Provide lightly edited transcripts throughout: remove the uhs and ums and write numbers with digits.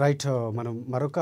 Right. మనం మరొక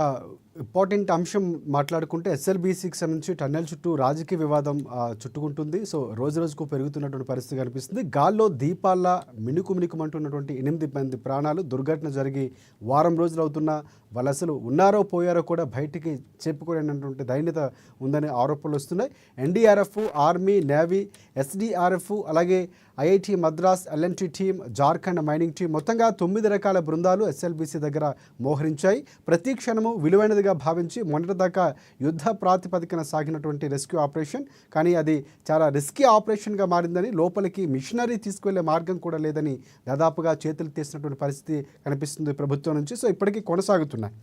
important అంశం మాట్లాడుకుంటే ఎస్ఎల్బీసీకి సంబంధించి టన్నెల్ చుట్టూ రాజకీయ వివాదం చుట్టుకుంటుంది. సో రోజు రోజుకు పెరుగుతున్నటువంటి పరిస్థితి కనిపిస్తుంది. గాల్లో దీపాల్లా మిణుకుమంటున్నటువంటి 8 మంది ప్రాణాలు దుర్ఘటన జరిగి వారం రోజులు అవుతున్నా వాళ్ళు అసలు ఉన్నారో పోయారో కూడా బయటికి చెప్పుకోలేనటువంటి దైన్యత ఉందనే ఆరోపణలు వస్తున్నాయి. ఎన్డీఆర్ఎఫ్, ఆర్మీ, నేవీ, ఎస్డీఆర్ఎఫ్, అలాగే IIT Madras, L&T team, Jharkhand mining team మొత్తంగా 9 రకాల బృందాలు ఎస్ఎల్బీసీ దగ్గర మోహరించాయి. ప్రతి క్షణము విలువైనదిగా భావించి మొన్నటిదాకా యుద్ధ ప్రాతిపదికన సాగినటువంటి రెస్క్యూ ఆపరేషన్ కానీ అది చాలా రిస్కీ ఆపరేషన్గా మారిందని, లోపలికి మిషనరీ తీసుకువెళ్లే మార్గం కూడా లేదని దాదాపుగా చేతులు తీసినటువంటి పరిస్థితి కనిపిస్తుంది ప్రభుత్వం నుంచి. సో ఇప్పటికీ కొనసాగుతున్నాయి.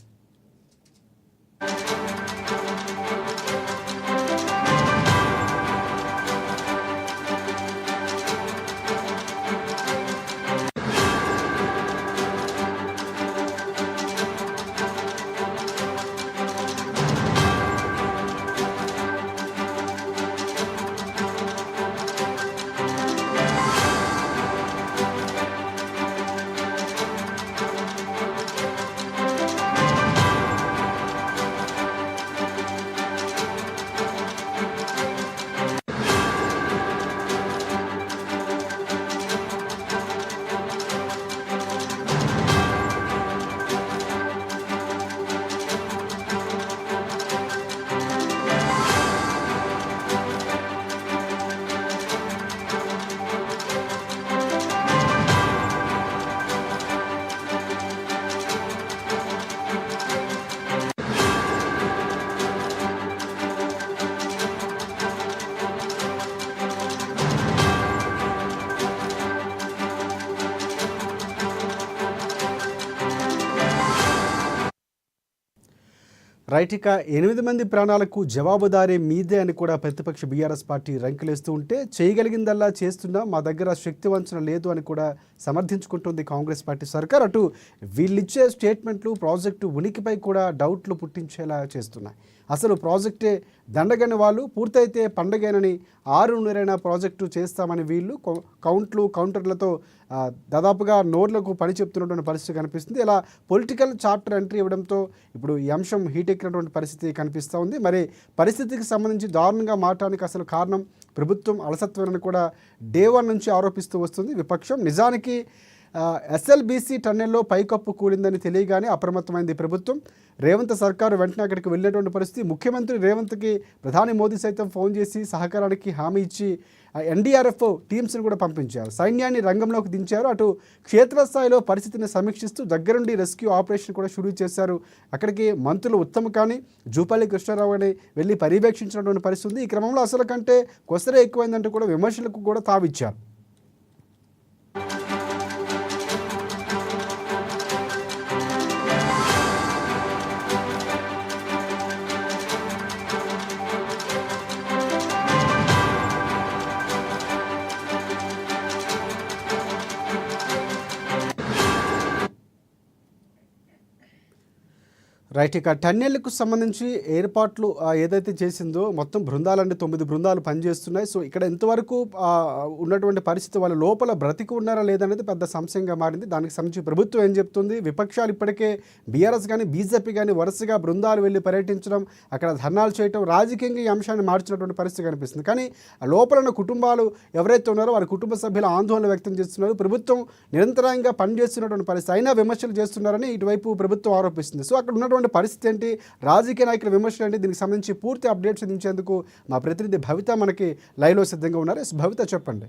రైట్. ఇక 8 మంది ప్రాణాలకు జవాబుదారీ మీదే అని కూడా ప్రతిపక్ష బీఆర్ఎస్ పార్టీ రంకెలేస్తూ ఉంటే చేయగలిగిందల్లా చేస్తున్నా మా దగ్గర శక్తి వంచన లేదు అని కూడా సమర్థించుకుంటుంది కాంగ్రెస్ పార్టీ సర్కార్. అటు వీళ్ళిచ్చే స్టేట్మెంట్లు ప్రాజెక్టు ఉనికిపై కూడా డౌట్లు పుట్టించేలా చేస్తున్నాయి. అసలు ప్రాజెక్టే దండగని వాళ్ళు పూర్తయితే పండగేనని 6 నెలైన ప్రాజెక్టు చేస్తామని వీళ్ళు కౌంటర్లతో దాదాపుగా నోర్లకు పని చెప్తున్నటువంటి పరిస్థితి కనిపిస్తుంది. ఇలా పొలిటికల్ చార్టర్ ఎంట్రీ ఇవ్వడంతో ఇప్పుడు ఈ అంశం హీట్ ఎక్కినటువంటి పరిస్థితి కనిపిస్తూ ఉంది. మరి పరిస్థితికి సంబంధించి దారుణంగా మారడానికి అసలు కారణం ప్రభుత్వం అలసత్వాన్ని కూడా డే 1 నుంచి ఆరోపిస్తూ వస్తుంది విపక్షం. నిజానికి ఎస్ఎల్బీసీ టన్నెల్లో పైకప్పు కూలిందని తెలియగానే అప్రమత్తమైంది ప్రభుత్వం. రేవంత్ సర్కారు వెంటనే అక్కడికి వెళ్ళేటువంటి పరిస్థితి. ముఖ్యమంత్రి రేవంత్కి ప్రధాని మోదీ సైతం ఫోన్ చేసి సహకారానికి హామీ ఇచ్చి ఎన్డీఆర్ఎఫ్ టీమ్స్ని కూడా పంపించారు. సైన్యాన్ని రంగంలోకి దించారు. అటు క్షేత్రస్థాయిలో పరిస్థితిని సమీక్షిస్తూ దగ్గరుండి రెస్క్యూ ఆపరేషన్ కూడా షురూ చేశారు. అక్కడికి మంత్రులు ఉత్తమ్ కానీ జూపల్లి కృష్ణారావు అని వెళ్ళి పర్యవేక్షించినటువంటి పరిస్థితి ఉంది. ఈ క్రమంలో అసలు కంటే కొసరే ఎక్కువైందంటూ కూడా విమర్శలకు కూడా తావిచ్చారు. రైట్. ఇక టన్నెల్కు సంబంధించి ఏర్పాట్లు ఏదైతే చేసిందో మొత్తం బృందాలంటే 9 బృందాలు పనిచేస్తున్నాయి. సో ఇక్కడ ఎంతవరకు ఉన్నటువంటి పరిస్థితి వాళ్ళ లోపల బ్రతికి ఉన్నారా లేదనేది పెద్ద సంశయంగా మారింది. దానికి సంబంధించి ప్రభుత్వం ఏం చెప్తుంది? విపక్షాలు ఇప్పటికే బీఆర్ఎస్ కానీ బీజేపీ కానీ వరుసగా బృందాలు వెళ్ళి పర్యటించడం, అక్కడ ధర్నాలు చేయడం రాజకీయంగా ఈ అంశాన్ని మార్చినటువంటి పరిస్థితి కనిపిస్తుంది. కానీ లోపల ఉన్న కుటుంబాలు ఎవరైతే ఉన్నారో వారి కుటుంబ సభ్యులు ఆందోళన వ్యక్తం చేస్తున్నారు. ప్రభుత్వం నిరంతరంగా పనిచేస్తున్నటువంటి పరిస్థితి అయినా విమర్శలు చేస్తున్నారని ఇటువైపు ప్రభుత్వం ఆరోపిస్తుంది. సో అక్కడ ఉన్నటువంటి పరిస్థితి ఏంటి, రాజకీయ నాయకుల విమర్శలు ఏంటి, దీనికి సంబంధించి పూర్తి అప్డేట్స్ అందించేందుకు మా ప్రతినిధి భవిత మనకి లైవ్లో సిద్ధంగా ఉన్నారు. భవిత, చెప్పండి.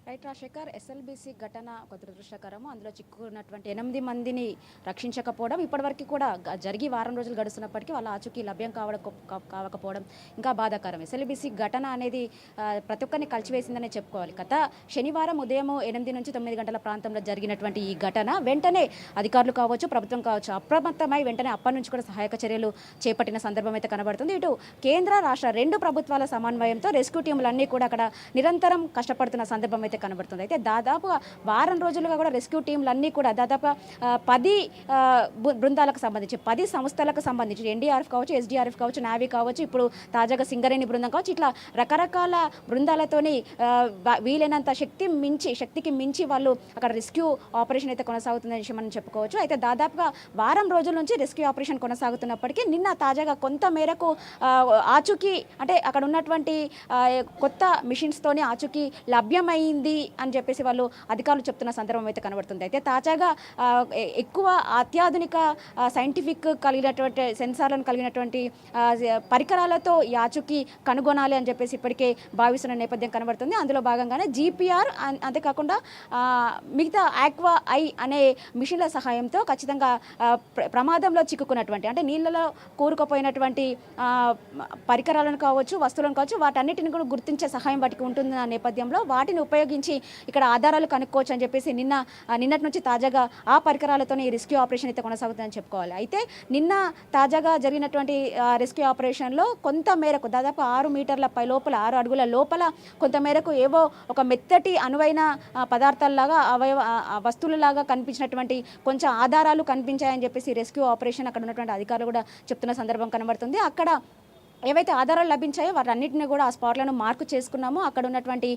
రైట్ రాజశేఖర్, ఎస్ఎల్బీసీ ఘటన ఒక దురదృష్టకరము. అందులో చిక్కుకున్నటువంటి 8 మందిని రక్షించకపోవడం, ఇప్పటివరకు కూడా జరిగి వారం రోజులు గడుస్తున్నప్పటికీ వాళ్ళ ఆచూకీ లభ్యం కావకపోవడం ఇంకా బాధాకరం. ఎస్ఎల్బీసీ ఘటన అనేది ప్రతి ఒక్కరిని కలిసివేసిందనే చెప్పుకోవాలి. గత శనివారం ఉదయం 8 నుంచి 9 గంటల ప్రాంతంలో జరిగినటువంటి ఈ ఘటన వెంటనే అధికారులు కావచ్చు, ప్రభుత్వం కావచ్చు అప్రమత్తమై వెంటనే అప్పటి నుంచి కూడా సహాయక చర్యలు చేపట్టిన సందర్భం అయితే కనబడుతుంది. ఇటు కేంద్ర రాష్ట్ర 2 ప్రభుత్వాల సమన్వయంతో రెస్క్యూ టీములన్నీ కూడా అక్కడ నిరంతరం కష్టపడుతున్న సందర్భం అయితే కనబడుతుంది. అయితే దాదాపుగా వారం రోజులుగా కూడా రెస్క్యూ టీంలు అన్నీ కూడా దాదాపుగా 10 బృందాలకు సంబంధించి 10 సంస్థలకు సంబంధించి ఎన్డీఆర్ఎఫ్ కావచ్చు, ఎస్డీఆర్ఎఫ్ కావచ్చు, నావీ కావచ్చు, ఇప్పుడు తాజాగా సింగరేణి బృందం కావచ్చు, ఇట్లా రకరకాల బృందాలతోని వీలైనంత శక్తికి మించి వాళ్ళు అక్కడ రెస్క్యూ ఆపరేషన్ అయితే కొనసాగుతుందని విషయం మనం చెప్పుకోవచ్చు. అయితే దాదాపుగా వారం రోజుల నుంచి రెస్క్యూ ఆపరేషన్ కొనసాగుతున్నప్పటికీ నిన్న తాజాగా కొంత మేరకు ఆచూకీ అంటే అక్కడ ఉన్నటువంటి కొత్త మిషన్స్తోనే ఆచూకీ లభ్యమైంది అని చెప్పేసి వాళ్ళు అధికారులు చెప్తున్న సందర్భం అయితే కనబడుతుంది. అయితే తాజాగా ఎక్కువ అత్యాధునిక సైంటిఫిక్ కలిగినటువంటి సెన్సార్లను కలిగినటువంటి పరికరాలతో ఈ ఆచూకీ కనుగొనాలి అని చెప్పేసి ఇప్పటికే భావిస్తున్న నేపథ్యం కనబడుతుంది. అందులో భాగంగానే జీపీఆర్ అంతేకాకుండా మిగతా ఆక్వా ఐ అనే మిషన్ల సహాయంతో ఖచ్చితంగా ప్రమాదంలో చిక్కుకున్నటువంటి అంటే నీళ్ళలో కూరుకుపోయినటువంటి పరికరాలను కావచ్చు, వస్తువులను కావచ్చు, వాటన్నిటిని కూడా గుర్తించే సహాయం వాటికి ఉంటుంది ఆ నేపథ్యంలో వాటిని ఉపయోగించి ఇక్కడ ఆధారాలు కనుక్కోవచ్చు అని చెప్పేసి నిన్నటి నుంచి తాజాగా ఆ పరికరాలతోనే ఈ రెస్క్యూ ఆపరేషన్ అయితే కొనసాగుతుందని చెప్పుకోవాలి. అయితే నిన్న తాజాగా జరిగినటువంటి రెస్క్యూ ఆపరేషన్లో కొంత మేరకు దాదాపు 6 మీటర్ల లోపల 6 అడుగుల లోపల కొంత మేరకు ఏవో ఒక మెత్తటి అనువైన పదార్థాలలాగా వస్తువులలాగా కనిపించినటువంటి కొంచెం ఆధారాలు కనిపించాయని చెప్పేసి రెస్క్యూ ఆపరేషన్ అక్కడ ఉన్నటువంటి అధికారులు కూడా చెప్తున్న సందర్భం కనబడుతుంది. అక్కడ ఏవైతే ఆధారాలు లభించాయో వాటన్నిటిని కూడా ఆ స్పాట్లను మార్కు చేసుకున్నాము. అక్కడ ఉన్నటువంటి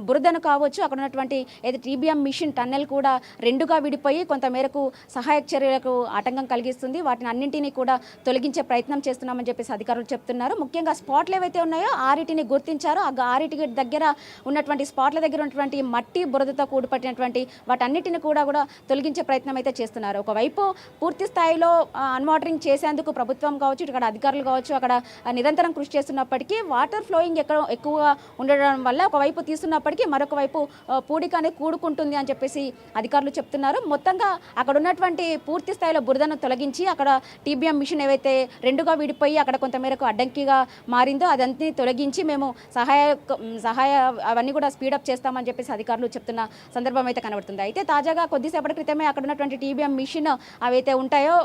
బురదను కావచ్చు, అక్కడ ఉన్నటువంటి ఏదైతే టీబీఎం మిషన్ టన్నెల్ కూడా 2గా విడిపోయి కొంత మేరకు సహాయక చర్యలకు ఆటంకం కలిగిస్తుంది. వాటిని అన్నింటినీ కూడా తొలగించే ప్రయత్నం చేస్తున్నామని చెప్పేసి అధికారులు చెప్తున్నారు. ముఖ్యంగా స్పాట్లు ఏవైతే ఉన్నాయో ఆరిటిని గుర్తించారో ఆ ఆరిటి దగ్గర ఉన్నటువంటి స్పాట్ల దగ్గర ఉన్నటువంటి మట్టి బురదతో కూడిపట్టినటువంటి వాటన్నిటిని కూడా తొలగించే ప్రయత్నం అయితే చేస్తున్నారు. ఒకవైపు పూర్తి స్థాయిలో అన్వాటరింగ్ చేసేందుకు ప్రభుత్వం కావచ్చు, ఇక్కడ అధికారులు కావచ్చు అక్కడ నిరంతరం కృషి చేస్తున్నప్పటికీ వాటర్ ఫ్లోయింగ్ ఎక్కువగా ఉండడం వల్ల ఒకవైపు తీస్తున్నప్పటికీ మరొక వైపు పూడిక అనేది కూడుకుంటుంది అని చెప్పేసి అధికారులు చెప్తున్నారు. మొత్తంగా అక్కడ ఉన్నటువంటి పూర్తి స్థాయిలో బురదను తొలగించి అక్కడ టీబీఎం మిషన్ ఏవైతే 2గా విడిపోయి అక్కడ కొంత మేరకు అడ్డంకిగా మారిందో అదంతా తొలగించి మేము సహాయ అవన్నీ కూడా స్పీడప్ చేస్తామని చెప్పేసి అధికారులు చెప్తున్న సందర్భం అయితే కనబడుతుంది. అయితే తాజాగా కొద్దిసేపటి క్రితమే అక్కడ ఉన్నటువంటి టీబీఎం మిషన్ అవైతే ఉంటాయో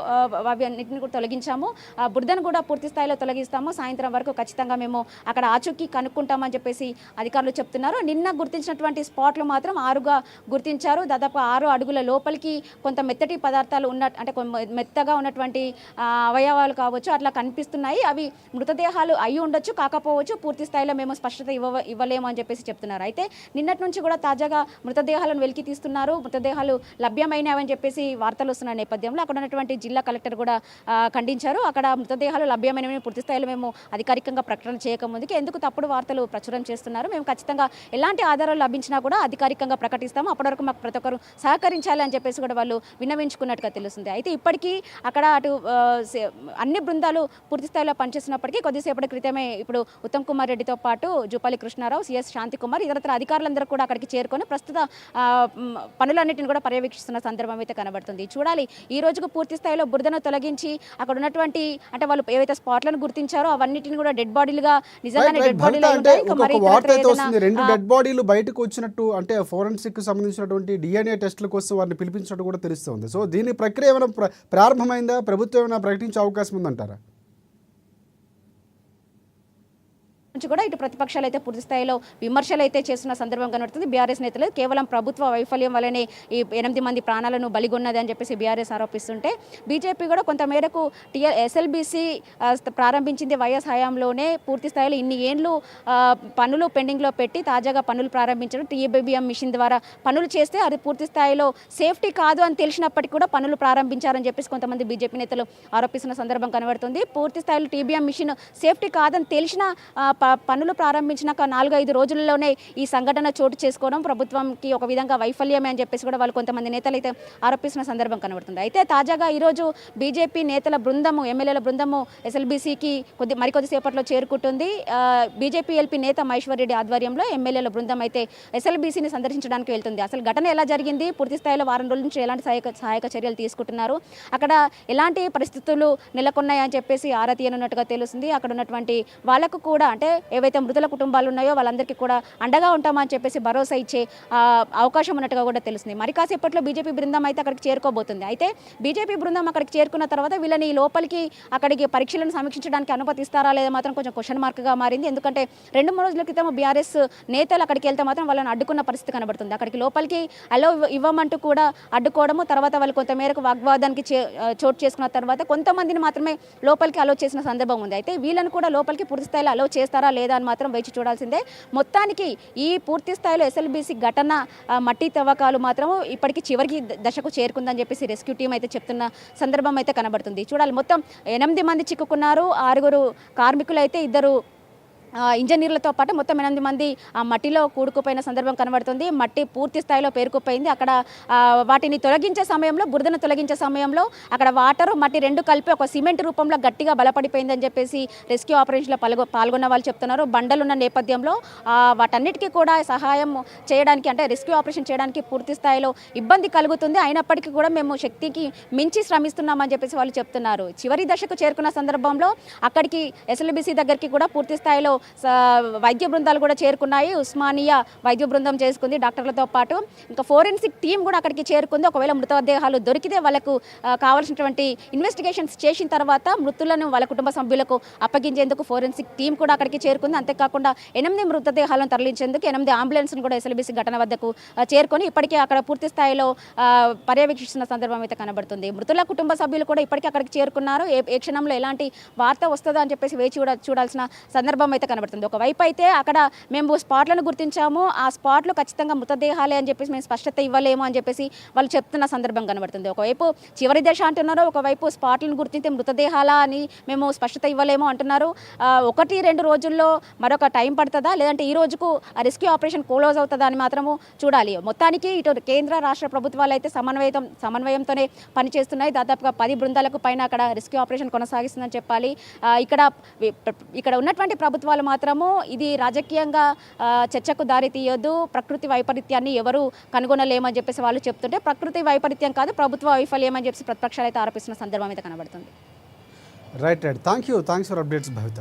అవి అన్నింటిని కూడా తొలగించాము. బురదను కూడా పూర్తి స్థాయిలో తొలగిస్తాము. సాయంత్రం వరకు ఖచ్చితంగా మేము అక్కడ ఆచూకీ కనుక్కుంటామని చెప్పేసి అధికారులు చెప్తున్నారు. నిన్న గుర్తించినటువంటి స్పాట్లు మాత్రం 6గా గుర్తించారు. దాదాపు 6 అడుగుల లోపలికి కొంత మెత్తటి పదార్థాలు అంటే మెత్తగా ఉన్నటువంటి అవయవాలు కావచ్చు అట్లా కనిపిస్తున్నాయి. అవి మృతదేహాలు అయి ఉండొచ్చు, కాకపోవచ్చు, పూర్తి స్థాయిలో మేము స్పష్టత ఇవ్వలేము అని చెప్పేసి చెప్తున్నారు. అయితే నిన్నటి నుంచి కూడా తాజాగా మృతదేహాలను వెలికి తీస్తున్నారు. మృతదేహాలు లభ్యమైనవని చెప్పేసి వార్తలు వస్తున్న నేపథ్యంలో అక్కడ ఉన్నటువంటి జిల్లా కలెక్టర్ కూడా ఖండించారు. అక్కడ మృతదేహాలు లభ్యమైనవి పూర్తి స్థాయిలో మేము అధికారికంగా ప్రకటన చేయకముందుకు ఎందుకు తప్పుడు వార్తలు ప్రచురం చేస్తున్నారు, మేము ఖచ్చితంగా ఎలాంటి ఆధారాలు లభించినా కూడా అధికారికంగా ప్రకటిస్తాము, అప్పటి వరకు మాకు ప్రతి ఒక్కరు సహకరించాలి అని చెప్పేసి కూడా వాళ్ళు విన్నవించుకున్నట్టుగా తెలుస్తుంది. అయితే ఇప్పటికీ అక్కడ అటు అన్ని బృందాలు పూర్తి స్థాయిలో పనిచేస్తున్నప్పటికీ కొద్దిసేపటి క్రితమే ఇప్పుడు ఉత్తమ్ కుమార్ రెడ్డితో పాటు జూపాలి కృష్ణారావు, సిఎస్ శాంతికుమార్ ఇతరత్ర అధికారులందరూ కూడా అక్కడికి చేరుకొని ప్రస్తుత పనులన్నింటిని కూడా పర్యవేక్షిస్తున్న సందర్భం అయితే కనబడుతుంది. చూడాలి ఈ రోజుకు పూర్తి స్థాయిలో బురదను తొలగించి అక్కడ ఉన్నటువంటి అంటే వాళ్ళు ఏవైతే స్పాట్లను గుర్తించారో అవన్నిటిని కూడా డెడ్ బాడీలుగా నిజంగానే డెడ్ బాడీలు ఉంటాయి. రెండు డెడ్ బాడీలు బయటకు వచ్చినట్టు అంటే ఫోరెన్సిక్ సంబంధించినటువంటి డిఎన్ఏ టెస్టుల కోసం వారిని పిలిపించినట్టు కూడా తెలుస్తుంది. సో దీని ప్రక్రియ ఏమైనా ప్రారంభమైందా? ప్రభుత్వం ఏమైనా ప్రకటించే అవకాశం ఉందంటారా? నుంచి కూడా ఇటు ప్రతిపక్షాలు అయితే పూర్తి స్థాయిలో విమర్శలు అయితే చేస్తున్న సందర్భం కనబడుతుంది. బీఆర్ఎస్ నేతలు కేవలం ప్రభుత్వ వైఫల్యం వల్లనే ఈ 8 మంది ప్రాణాలను బలిగొన్నది అని చెప్పేసి బీఆర్ఎస్ ఆరోపిస్తుంటే బీజేపీ కూడా కొంత మేరకు ఎస్ఎల్బీసీ ప్రారంభించింది వైఎస్ హయాంలోనే. పూర్తి స్థాయిలో ఇన్ని ఏండ్లు పనులు పెండింగ్లో పెట్టి తాజాగా పనులు ప్రారంభించడం టీబీఎం మిషన్ ద్వారా పనులు చేస్తే అది పూర్తి స్థాయిలో సేఫ్టీ కాదు అని తెలిసినప్పటికీ కూడా పనులు ప్రారంభించారని చెప్పేసి కొంతమంది బీజేపీ నేతలు ఆరోపిస్తున్న సందర్భం కనబడుతుంది. పూర్తి స్థాయిలో టీబీఎం మిషన్ సేఫ్టీ కాదని తెలిసిన పనులు ప్రారంభించినాక 4-5 రోజుల్లోనే ఈ సంఘటన చోటు చేసుకోవడం ప్రభుత్వంకి ఒక విధంగా వైఫల్యమే అని చెప్పేసి కూడా వాళ్ళు కొంతమంది నేతలు అయితే ఆరోపిస్తున్న సందర్భం కనబడుతుంది. అయితే తాజాగా ఈరోజు బీజేపీ నేతల బృందము ఎమ్మెల్యేల బృందము ఎస్ఎల్బీసీకి మరికొద్దిసేపట్లో చేరుకుంటుంది. బీజేపీ ఎల్పీ నేత మహేశ్వర్ రెడ్డి ఆధ్వర్యంలో ఎమ్మెల్యేల బృందం అయితే ఎస్ఎల్బీసీని సందర్శించడానికి వెళ్తుంది. అసలు ఘటన ఎలా జరిగింది, పూర్తి స్థాయిలో వారం రోజుల నుంచి ఎలాంటి సహాయక చర్యలు తీసుకుంటున్నారు, అక్కడ ఎలాంటి పరిస్థితులు నెలకొన్నాయని చెప్పేసి ఆరా తీయనున్నట్టుగా తెలుస్తుంది. అక్కడ ఉన్నటువంటి వాళ్ళకు కూడా అంటే ఏవైతే మృతుల కుటుంబాలు ఉన్నాయో వాళ్ళందరికీ కూడా అండగా ఉంటామని చెప్పేసి భరోసా ఇచ్చే అవకాశం ఉన్నట్టుగా కూడా తెలుస్తుంది. మరి కాసేపట్లో బీజేపీ బృందం అయితే అక్కడికి చేరుకోబోతుంది. అయితే బీజేపీ బృందం అక్కడికి చేరుకున్న తర్వాత వీళ్ళని లోపలికి అక్కడికి పరీక్షలను సమీక్షించడానికి అనుమతిస్తారా లేదా మాత్రం కొంచెం క్వశ్చన్ మార్క్గా మారింది. ఎందుకంటే 2-3 రోజుల క్రితం బీఆర్ఎస్ నేతలు అక్కడికి వెళ్తే మాత్రం వాళ్ళని అడ్డుకున్న పరిస్థితి కనబడుతుంది. అక్కడికి లోపలికి అలో ఇవ్వమంటూ కూడా అడ్డుకోవడము, తర్వాత వాళ్ళు కొంతమేరకు వాగ్వాదానికి చోటు చేసుకున్న తర్వాత కొంతమందిని మాత్రమే లోపలికి అలో చేసిన సందర్భం ఉంది. అయితే వీళ్ళని కూడా లోపలికి పూర్తి స్థాయిలో అలో చేస్తారా లేదా అని మాత్రం వేచి చూడాల్సిందే. మొత్తానికి ఈ పూర్తి స్థాయిలో ఎస్ఎల్బీసీ ఘటన మట్టి తవ్వకాలు మాత్రం ఇప్పటికీ చివరికి దశకు చేరుకుందని చెప్పేసి రెస్క్యూ టీం అయితే చెప్తున్న సందర్భం అయితే కనబడుతుంది. చూడాలి, మొత్తం 8 మంది చిక్కుకున్నారు. 6 కార్మికులు అయితే 2 ఇంజనీర్లతో పాటు మొత్తం 8 మంది ఆ మట్టిలో కూడుకుపోయిన సందర్భం కనబడుతుంది. మట్టి పూర్తి స్థాయిలో పేరుకుపోయింది. అక్కడ వాటిని తొలగించే సమయంలో, బురదను తొలగించే సమయంలో అక్కడ వాటర్ మట్టి 2 కలిపి ఒక సిమెంట్ రూపంలో గట్టిగా బలపడిపోయిందని చెప్పేసి రెస్క్యూ ఆపరేషన్లో పాల్గొన్న వాళ్ళు చెప్తున్నారు. బండలున్న నేపథ్యంలో వాటన్నిటికీ కూడా సహాయం చేయడానికి, అంటే రెస్క్యూ ఆపరేషన్ చేయడానికి పూర్తి స్థాయిలో ఇబ్బంది కలుగుతుంది. అయినప్పటికీ కూడా మేము శక్తికి మించి శ్రమిస్తున్నామని చెప్పేసి వాళ్ళు చెప్తున్నారు. చివరి దశకు చేరుకున్న సందర్భంలో అక్కడికి ఎస్ఎల్బీసీ దగ్గరికి కూడా పూర్తి స్థాయిలో వైద్య బృందాలు కూడా చేరుకున్నాయి. ఉస్మానియా వైద్య బృందం చేసుకుంది డాక్టర్లతో పాటు. ఇంకా ఫోరెన్సిక్ టీం కూడా అక్కడికి చేరుకుంది. ఒకవేళ మృతదేహాలు దొరికితే వాళ్ళకు కావాల్సినటువంటి ఇన్వెస్టిగేషన్స్ చేసిన తర్వాత మృతులను వాళ్ళ కుటుంబ సభ్యులకు అప్పగించేందుకు ఫోరెన్సిక్ టీం కూడా అక్కడికి చేరుకుంది. అంతేకాకుండా 8 మృతదేహాలను తరలించేందుకు 8 అంబులెన్స్ను కూడా ఎస్ఎల్బీసీ ఘటన వద్దకు చేరుకొని ఇప్పటికే అక్కడ పూర్తి స్థాయిలో పర్యవేక్షిస్తున్న సందర్భం అయితే కనబడుతుంది. మృతుల కుటుంబ సభ్యులు కూడా ఇప్పటికే అక్కడికి చేరుకున్నారు. ఏ క్షణంలో ఎలాంటి వార్త వస్తుందో అని చెప్పేసి వేచి చూడాల్సిన సందర్భం అయితే కనబడుతుంది. ఒకవైపు అయితే అక్కడ మేము స్పాట్లను గుర్తించాము, ఆ స్పాట్లు ఖచ్చితంగా మృతదేహాలే అని చెప్పేసి మేము స్పష్టత ఇవ్వలేము అని చెప్పేసి వాళ్ళు చెప్తున్న సందర్భం కనబడుతుంది. ఒకవైపు చివరి దశ అంటున్నారు, ఒకవైపు స్పాట్లను గుర్తించే మృతదేహాలా అని మేము స్పష్టత ఇవ్వలేము అంటున్నారు. 1-2 రోజుల్లో మరొక టైం పడుతుందా, లేదంటే ఈ రోజుకు ఆ రెస్క్యూ ఆపరేషన్ క్లోజ్ అవుతుందా అని మాత్రము చూడాలి. మొత్తానికి ఇటు కేంద్ర రాష్ట్ర ప్రభుత్వాలు అయితే సమన్వయంతోనే పనిచేస్తున్నాయి. దాదాపుగా 10 బృందాలకు పైన అక్కడ రెస్క్యూ ఆపరేషన్ కొనసాగిస్తుందని చెప్పాలి. ఇక్కడ ఉన్నటువంటి ప్రభుత్వాలు మాత్రము ఇది రాజకీయంగా చర్చకు దారి తీయొద్దు, ప్రకృతి వైపరీత్యాన్ని ఎవరు కనుగొనలేమని చెప్పేసి వాళ్ళు చెప్తుంటే, ప్రకృతి వైపరీత్యం కాదు ప్రభుత్వ వైఫల్యం అని చెప్పేసి ప్రతిపక్షాలు అయితే ఆరోపిస్తున్న సందర్భం అయితే కనబడుతుంది. Right. Thanks for updates Bhavitha.